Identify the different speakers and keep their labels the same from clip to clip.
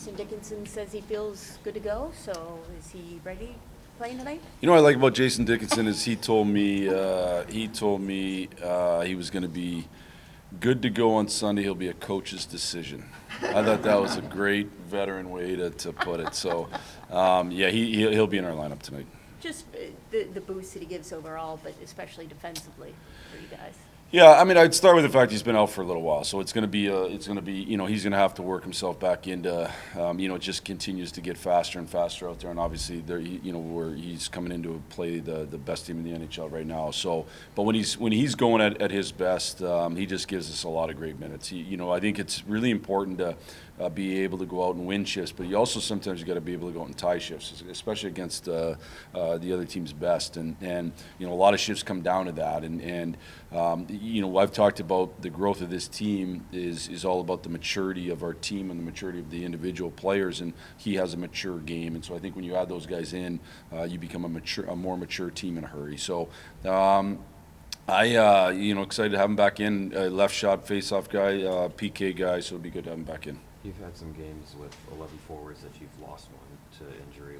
Speaker 1: Jason Dickinson says he feels good to go, so is he ready playing tonight?
Speaker 2: You know what I like about Jason Dickinson is he told me he was going to be good to go on Sunday. He'll be a coach's decision. I thought that was a great veteran way to put it. So, yeah, he'll be in our lineup tonight.
Speaker 1: Just the boost that he gives overall, but especially defensively for you guys.
Speaker 2: Yeah, I mean, I'd start with the fact he's been out for a little while, so it's going to be, he's going to have to work himself back into, it just continues to get faster and faster out there, and obviously, where he's coming into play the best team in the NHL right now. So, but when he's going at his best, he just gives us a lot of great minutes. I think it's really important to be able to go out and win shifts, but you also sometimes you got to be able to go out and tie shifts, especially against the other team's best, and a lot of shifts come down to that, and I've talked about the growth of this team is all about the maturity of our team and the maturity of the individual players, and he has a mature game, and so I think when you add those guys in, you become a more mature team in a hurry. So. Excited to have him back in. Left shot, face-off guy, PK guy, so it'll be good to have him back in.
Speaker 3: You've had some games with 11 forwards that you've lost one to injury.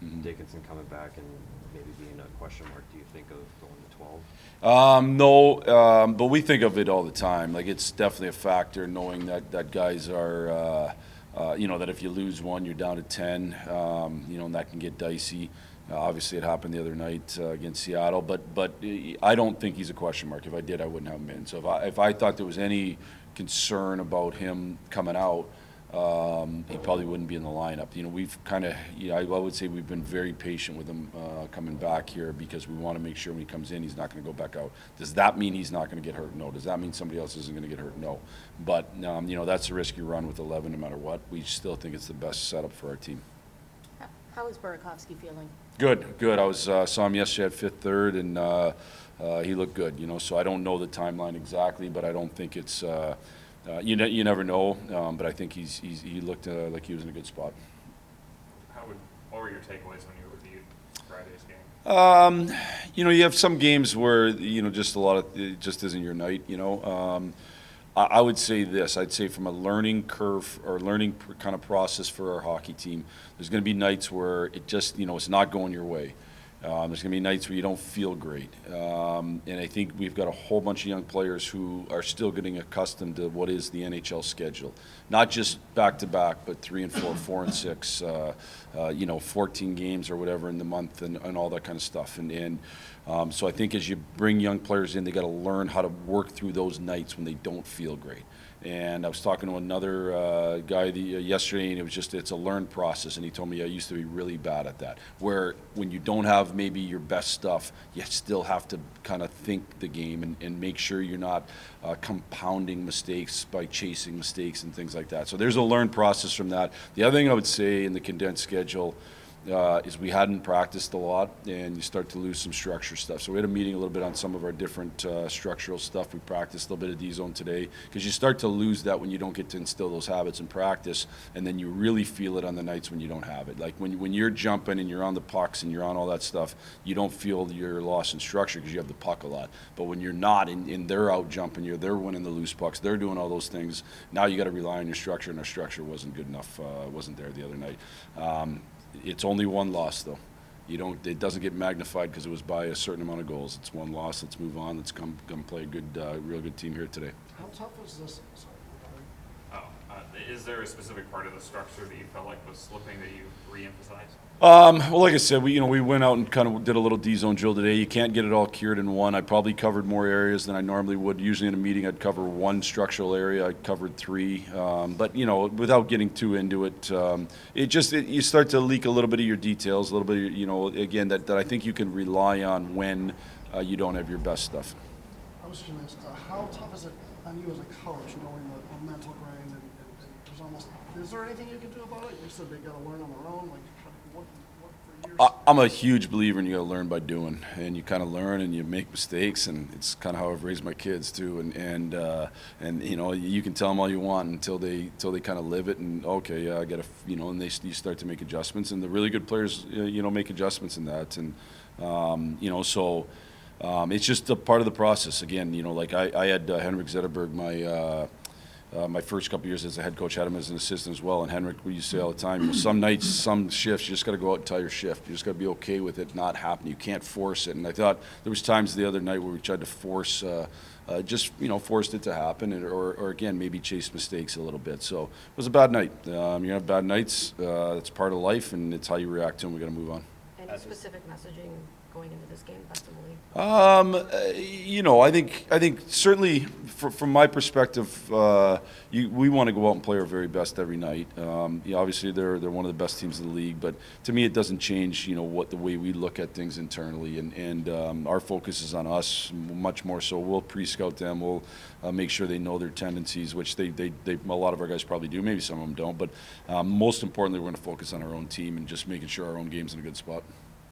Speaker 3: With Dickinson coming back and maybe being a question mark, do you think of going to 12?
Speaker 2: No, but we think of it all the time. Like, it's definitely a factor knowing that guys are, that if you lose one, you're down to 10, and that can get dicey. Obviously, it happened the other night against Seattle, but I don't think he's a question mark. If I did, I wouldn't have him in. So if I thought there was any concern about him coming out, he probably wouldn't be in the lineup. We've kind of, I would say we've been very patient with him coming back here because we want to make sure when he comes in, he's not going to go back out. Does that mean he's not going to get hurt? No. Does that mean somebody else isn't going to get hurt? No. But, that's a risky run with 11 no matter what. We still think it's the best setup for our team.
Speaker 1: How is Burakovsky feeling?
Speaker 2: Good. I saw him yesterday at Fifth Third, and he looked good. So I don't know the timeline exactly, but I don't think it's. You never know, but I think he looked like he was in a good spot.
Speaker 4: What were your takeaways when you reviewed Friday's game?
Speaker 2: You have some games where just it just isn't your night. I would say this. I'd say from a learning curve or learning kind of process for our hockey team, there's going to be nights where it just, it's not going your way. There's going to be nights where you don't feel great. And I think we've got a whole bunch of young players who are still getting accustomed to what is the NHL schedule. Not just back-to-back, but 3 and 4, 4 and 6, 14 games or whatever in the month and all that kind of stuff. And so I think as you bring young players in, they got to learn how to work through those nights when they don't feel great. And I was talking to another guy yesterday, and it's a learned process. And he told me I used to be really bad at that, where when you don't have maybe your best stuff, you still have to kind of think the game and make sure you're not compounding mistakes by chasing mistakes and things like that. So there's a learned process from that. The other thing I would say in the condensed schedule is we hadn't practiced a lot, and you start to lose some structure stuff. So we had a meeting a little bit on some of our different structural stuff. We practiced a little bit of D-zone today because you start to lose that when you don't get to instill those habits in practice, and then you really feel it on the nights when you don't have it. Like when you're jumping and you're on the pucks and you're on all that stuff, you don't feel your loss in structure because you have the puck a lot. But when you're not and they're out jumping you, they're winning the loose pucks, they're doing all those things, now you got to rely on your structure, and our structure wasn't good enough, wasn't there the other night. It's only one loss, though. It doesn't get magnified because it was by a certain amount of goals. It's one loss. Let's move on. Let's come play a good, real good team here today.
Speaker 5: How tough was this?
Speaker 4: Is there a specific part of the structure that you felt like was slipping that you re-emphasized?
Speaker 2: Well, like I said, we went out and kind of did a little D-zone drill today. You can't get it all cured in one. I probably covered more areas than I normally would. Usually in a meeting, I'd cover one structural area. I covered 3. But, without getting too into it, you start to leak a little bit of your details, a little bit, again, that I think you can rely on when you don't have your best stuff.
Speaker 5: I was just going to ask, how tough is it on you as a coach, knowing the mental grind and there's almost, is there anything you can do about it? You said they got to learn on their own. Like, what for years?
Speaker 2: I'm a huge believer in you got to learn by doing, and you kind of learn and you make mistakes, and it's kind of how I've raised my kids too. And you can tell them all you want until they kind of live it, and okay, yeah, I got to, and you start to make adjustments, and the really good players, make adjustments in that, and so. It's just a part of the process. Again, like I had Henrik Zetterberg, my first couple years as a head coach, had him as an assistant as well. And Henrik, we used to say all the time, some nights, some shifts, you just got to go out and tell your shift. You just got to be okay with it not happening. You can't force it. And I thought there was times the other night where we tried to forced it to happen, or again, maybe chase mistakes a little bit. So it was a bad night. You have bad nights. It's part of life, and it's how you react to them. We got to move on.
Speaker 6: Any specific messaging going into this game defensively?
Speaker 2: I think certainly from my perspective, we want to go out and play our very best every night. Obviously they're one of the best teams in the league, but to me it doesn't change what the way we look at things internally, and our focus is on us much more so. We'll pre-scout them. We'll make sure they know their tendencies, which they a lot of our guys probably do. Maybe some of them don't, but most importantly, we're going to focus on our own team and just making sure our own game's in a good spot.